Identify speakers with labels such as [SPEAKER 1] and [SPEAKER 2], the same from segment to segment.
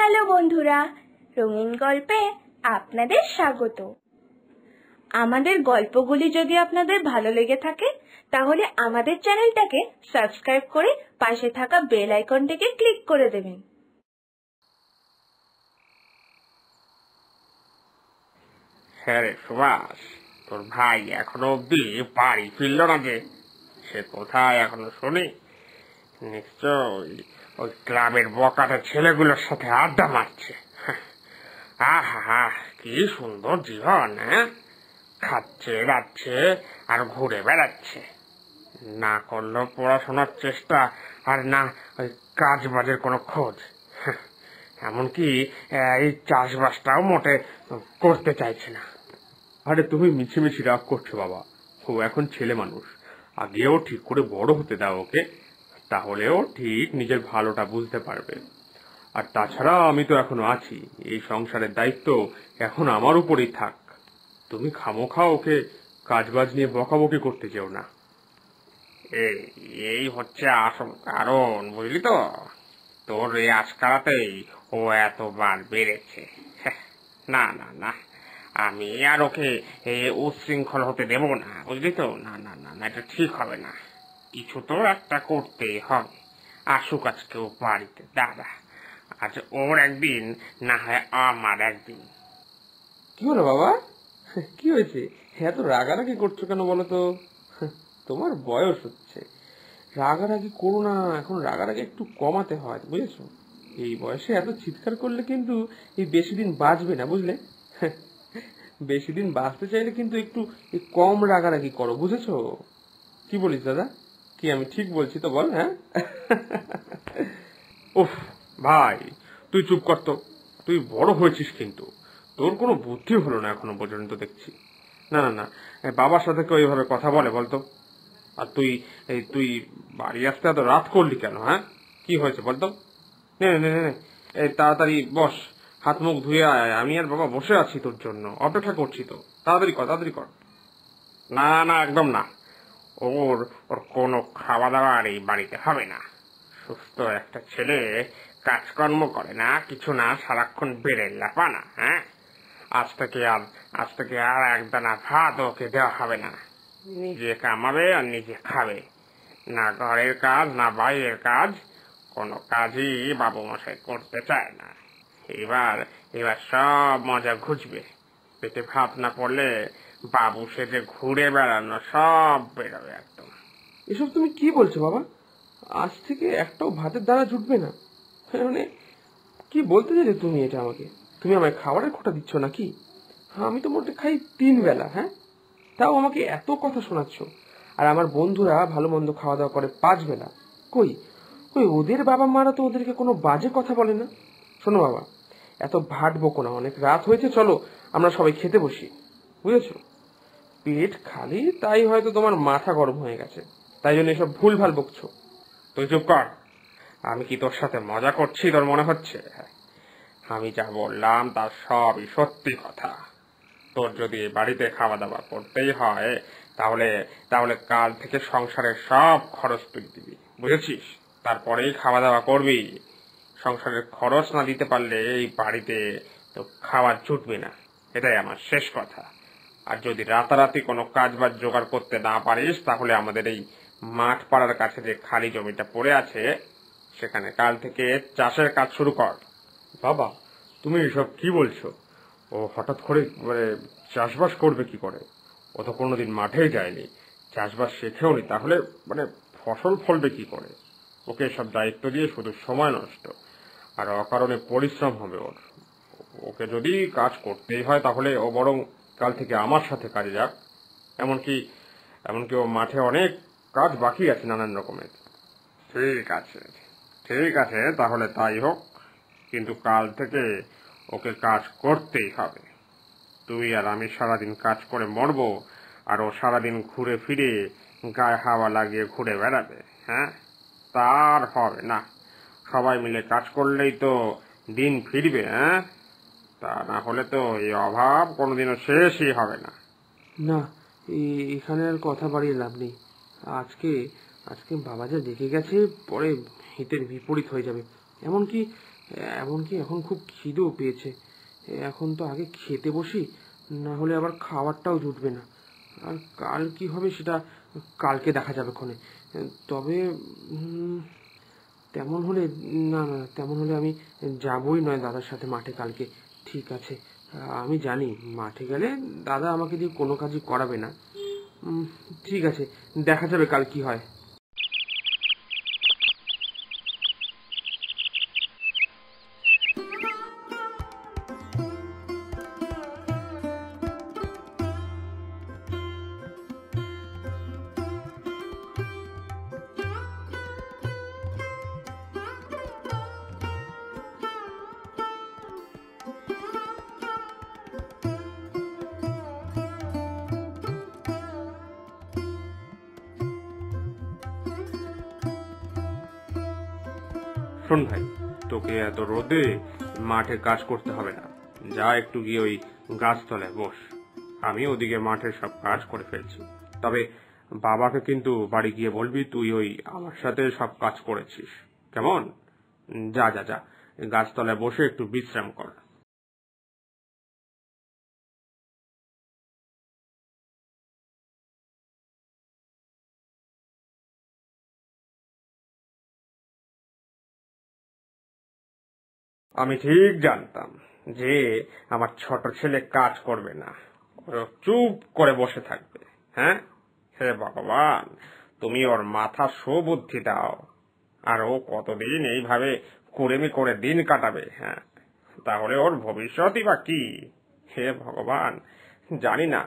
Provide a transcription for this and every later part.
[SPEAKER 1] Hello বন্ধুরা, রঙিন গল্পে আপনাদের স্বাগত। আমাদের গল্পগুলি যদি আপনাদের ভালো লেগে থাকে তাহলে আমাদের চ্যানেলটাকে সাবস্ক্রাইব করে পাশে থাকা বেল আইকনটিকে ক্লিক করে দেবেন।
[SPEAKER 2] হ্যাঁ রে সুভাষ, তোর ভাই এখনো অব্দি বাড়ি ফিরল না যে? সে কোথায় এখনো শুনি? নিশ্চয় ওই ক্লাবের বকাটে ছেলেগুলোর সাথে আড্ডা মারছে। আহা, কি সুন্দর জীবন! খাচ্ছে যাচ্ছে আর ঘুরে বেড়াচ্ছে। না করলো পড়াশোনার চেষ্টা, আর না ওই কাজ বাজের কোনো খোঁজ। এমনকি এই চাষবাসটাও মোটে করতে চাইছে না।
[SPEAKER 3] আরে তুমি মিছিমিছি রাগ করছো বাবা, ও এখন ছেলে মানুষ, আগেও ঠিক করে বড় হতে দাও ওকে, তাহলেও ঠিক নিজের ভালোটা বুঝতে পারবে। আর তাছাড়া আমি তো এখনো আছি, এই সংসারের দায়িত্ব এখন আমার উপরেই থাক। তুমি খামোখা ওকে কাজবাজ নিয়ে বকাবকি করতে যেও না।
[SPEAKER 2] এই হচ্ছে আসল কারণ, বুঝলি তো? তোর এই আজকারাতেই ও এতবার বেড়েছে। না না না, আমি আর ওকে উচ্ছৃঙ্খল হতে দেব না, বুঝলি তো? না না না না, এটা ঠিক হবে না। কিছু তো একটা করতেই হবে। আসুক আজকেও বাড়িতে দাদা, আজ ওর একদিন, না হয় আমার একদিন।
[SPEAKER 3] কি হলো বাবা, কি হয়েছে? এত রাগারাগি করছো কেন বলো তো? তোমার বয়স হচ্ছে, রাগারাগি করো না, এখন রাগারাগি একটু কমাতে হয়, বুঝেছো? এই বয়সে এত চিৎকার করলে কিন্তু এই বেশি দিন বাঁচবে না, বুঝলে? বেশি দিন বাঁচতে চাইলে কিন্তু একটু কম রাগারাগি করো, বুঝেছো? কি বলিস দাদা? কি আমি ঠিক বলছি তো, বল? হ্যাঁ। উফ ভাই, তুই চুপ কর তো। তুই বড় হয়েছিস কিন্তু তোর কোনো বুদ্ধি হলো না এখনো পর্যন্ত দেখছি। না না না, বাবার সাথে কেউ এইভাবে কথা বলে বলতো? আর তুই বাড়ি আসতে এত রাত করলি কেন? হ্যাঁ, কি হয়েছে বলতো? নে নে নে নে, এই তাড়াতাড়ি বস, হাত মুখ ধুয়ে আয়। আমি আর বাবা বসে আছি, তোর জন্য অপেক্ষা করছি তো। তাড়াতাড়ি কর, তাড়াতাড়ি কর।
[SPEAKER 2] না না, একদম না। ওর ওর কোনো খাওয়া দাওয়া আর এই বাড়িতে হবে না। সুস্থ একটা ছেলে কাজকর্ম করে না, কিছু না, সারাক্ষণ বেড়ে লাপানা। আজ থেকে আর একদানা ভাত ওকে দেওয়া হবে না। নিজে কামাবে আর নিজে খাবে। না ঘরের কাজ না বাইরের কাজ, কোনো কাজই বাবু মশাই করতে চায় না। এবার এবার সব মজা ঘুচবে। পেটে ভাত না পড়লে বাবু সেজে ঘুরে বেড়ানো সব বেরোবে একদম।
[SPEAKER 3] এসব তুমি কি বলছো বাবা? আজ থেকে একটাও ভাতের দানা জুটবে না? মানে কি বলতে চাইলে তুমি এটা আমাকে? তুমি আমায় খাবারের খোটা দিচ্ছ নাকি? আমি তো মোটে খাই 3 বেলা, হ্যাঁ? তাও আমাকে এত কথা শোনাচ্ছ। আর আমার বন্ধুরা ভালো মন্দ খাওয়া দাওয়া করে 5 বেলা। কই কই ওদের বাবা মারা তো ওদেরকে কোনো বাজে কথা বলে না। শোনো বাবা, এত ভাট বকো না, অনেক রাত হয়েছে, চলো আমরা সবাই খেতে বসি, বুঝেছো? পেট খালি তাই হয়তো তোমার মাথা গরম হয়ে গেছে, তাই জন্য এসব ভুল ভাল বকছো।
[SPEAKER 2] তুই চুপ কর। আমি কি তোর সাথে মজা করছি তোর মনে হচ্ছে? আমি যা বললাম তার সবই সত্যি কথা। তোর যদি বাড়িতে খাওয়া দাওয়া করতেই হয়, তাহলে তাহলে কাল থেকে সংসারের সব খরচ তুই দিবি, বুঝেছিস? তারপরেই খাওয়া দাওয়া করবি। সংসারের খরচ না দিতে পারলে এই বাড়িতে তো খাওয়া জুটবে না, এটাই আমার শেষ কথা। আর যদি রাতারাতি কোনো কাজ বাজ জোগাড় করতে না পারিস, তাহলে আমাদের এই মাঠ পাড়ার কাছে যে খালি জমিটা পড়ে আছে, সেখানে কাল থেকে চাষের কাজ শুরু কর।
[SPEAKER 3] বাবা, তুমি এসব কি বলছো? ও হঠাৎ করে চাষবাস করবে কি করে? ও তো কোনোদিন মাঠেই যায়নি, চাষবাস শেখেও নি, তাহলে ফসল ফলবে কি করে? ওকে সব দায়িত্ব দিয়ে শুধু সময় নষ্ট, আর অকারণে পরিশ্রম হবে ওর। ওকে যদি কাজ করতেই হয় তাহলে ও বরং কাল থেকে আমার সাথে কাজে যাক। এমনকি এমনকি ও মাঠে অনেক কাজ বাকি আছে নানান রকমের।
[SPEAKER 2] ঠিক আছে, ঠিক আছে, তাহলে তাই হোক। কিন্তু কাল থেকে ওকে কাজ করতেই হবে। তুই আর আমি সারাদিন কাজ করে মরবো, আর ও সারাদিন ঘুরে ফিরে গায়ে হাওয়া লাগিয়ে ঘুরে বেড়াবে। তার হবে না। সবাই মিলে কাজ করলেই তো দিন ফিরবে। তা না হলে তো এই অভাব কোনোদিনও শেষই হবে না।
[SPEAKER 3] না, এখানে আর কথা বাড়িয়ে লাভ নেই। আজকে আজকে বাবা যা দেখে গেছে, পরে হিতের বিপরীত হয়ে যাবে। এমনকি এমনকি এখন খুব খিদেও পেয়েছে। এখন তো আগে খেতে বসি, না হলে আবার খাবারটাও জুটবে না। আর কাল কি হবে সেটা কালকে দেখা যাবে ক্ষণে। তবে তেমন হলে না না তেমন হলে আমি যাবই নয় দাদার সাথে মাঠে কালকে। ঠিক আছে, আমি জানি মাঠে গেলে দাদা আমাকে দিয়ে কোনো কাজই করাবে না। ঠিক আছে, দেখা যাবে কাল কি হয়।
[SPEAKER 2] শোন ভাই, তোকে এত রোদে মাঠে কাজ করতে হবে না। যা একটু গিয়ে ওই গাছতলায় বস, আমি ওদিকে মাঠের সব কাজ করে ফেলছি। তবে বাবাকে কিন্তু বাড়ি গিয়ে বলবি তুই ওই আমার সাথে সব কাজ করেছিস, কেমন? যা যা যা, গাছতলায় বসে একটু বিশ্রাম কর। আমি ঠিক জানতাম যে আমার ছোট ছেলে কাজ করবে না, ও চুপ করে বসে থাকবে। হ্যাঁ, হে ভগবান, তুমি ওর মাথা সুবুদ্ধি দাও। আর ও কতদিন এইভাবে কুড়েমি করে দিন কাটাবে? হ্যাঁ, তাহলে ওর ভবিষ্যৎই বা কি? হে ভগবান, জানি না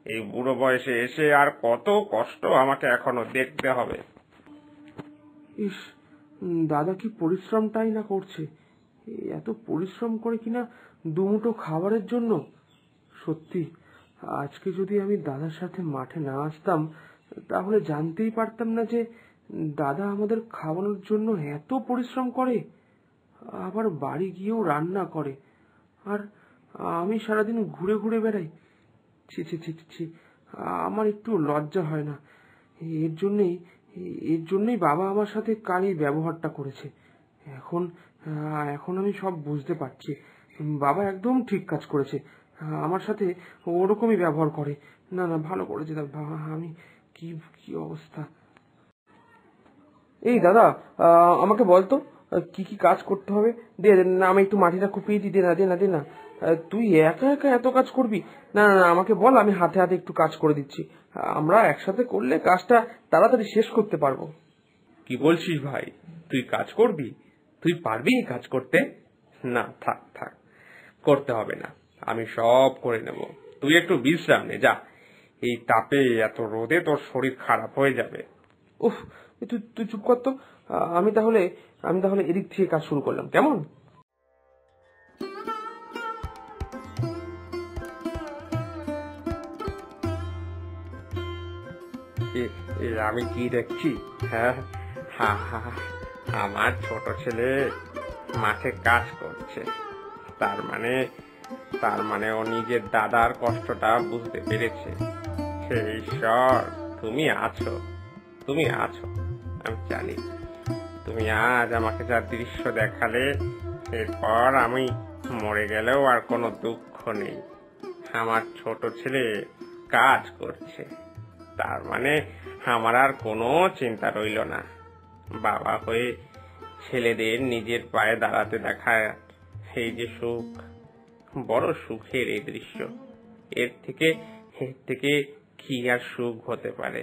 [SPEAKER 2] এই বুড়ো বয়সে এসে আর কত কষ্ট আমাকে এখনো দেখতে হবে।
[SPEAKER 3] ইস, দাদা কি পরিশ্রমটাই না করছে। এত পরিশ্রম করে কিনা দুমুঠো খাবারের জন্য। সত্যি, আজকে যদি আমি দাদার সাথে মাঠে না আসতাম তাহলে জানতেই পারতাম না যে দাদা আমাদের খাওয়ানোর জন্য এত পরিশ্রম করে, আবার বাড়ি গিয়েও রান্না করে। আর আমি সারাদিন ঘুরে ঘুরে বেড়াই। ছি ছি ছি ছি, আমার একটু লজ্জা হয় না। এর জন্যই এর জন্যই বাবা আমার সাথে কাল এই ব্যবহারটা করেছে। এখন এখন আমি সব বুঝতে পারছি। বাবা একদম ঠিক কাজ করেছে, আমার সাথে ওরকমই ব্যবহার করে। না না, ভালো করেছে বাবা। আমি কি কি অবস্থা। এই দাদা, আমাকে বলতো কি কি কাজ করতে হবে। দে না, আমি একটু মাটিটা কুপিয়ে দিই। দে না দে না দে না, তুই একা একা এত কাজ করবি? না না, আমাকে বল, আমি হাতে হাতে একটু কাজ করে দিচ্ছি। আমরা একসাথে করলে কাজটা তাড়াতাড়ি শেষ করতে পারবো।
[SPEAKER 2] কি বলছিস ভাই, তুই কাজ করবি? তুই পারবি কাজ করতে? না, থাক থাক, করতে হবে না, আমি সব করে নেব। তুই একটু বিশ্রাম নে, যা। এই তাপে এত রোদে তোর শরীর খারাপ হয়ে যাবে।
[SPEAKER 3] উফ, তুই তুই চুপ কর তো। আমি তাহলে এদিক থেকে কাজ শুরু করলাম, কেমন?
[SPEAKER 2] আমি কি দেখছি? হ্যাঁ, হা হা, আমার ছোট ছেলে মাঠে কাজ করছে। তার মানে ও নিজের দাদার কষ্টটা বুঝতে পেরেছে। হে ঈশ্বর, তুমি আছো, তুমি আছো। আমি জানি তুমি আজ আমাকে যা দৃশ্য দেখালে, এরপর আমি মরে গেলেও আর কোনো দুঃখ নেই। আমার ছোট ছেলে কাজ করছে, তার মানে আমার আর কোনো চিন্তা রইল না। বাবা হয়ে ছেলেদের নিজের পায়ে দাঁড়াতে দেখা, এই যে সুখ, বড় সুখের এই দৃশ্য। এর থেকে কি আর সুখ হতে পারে?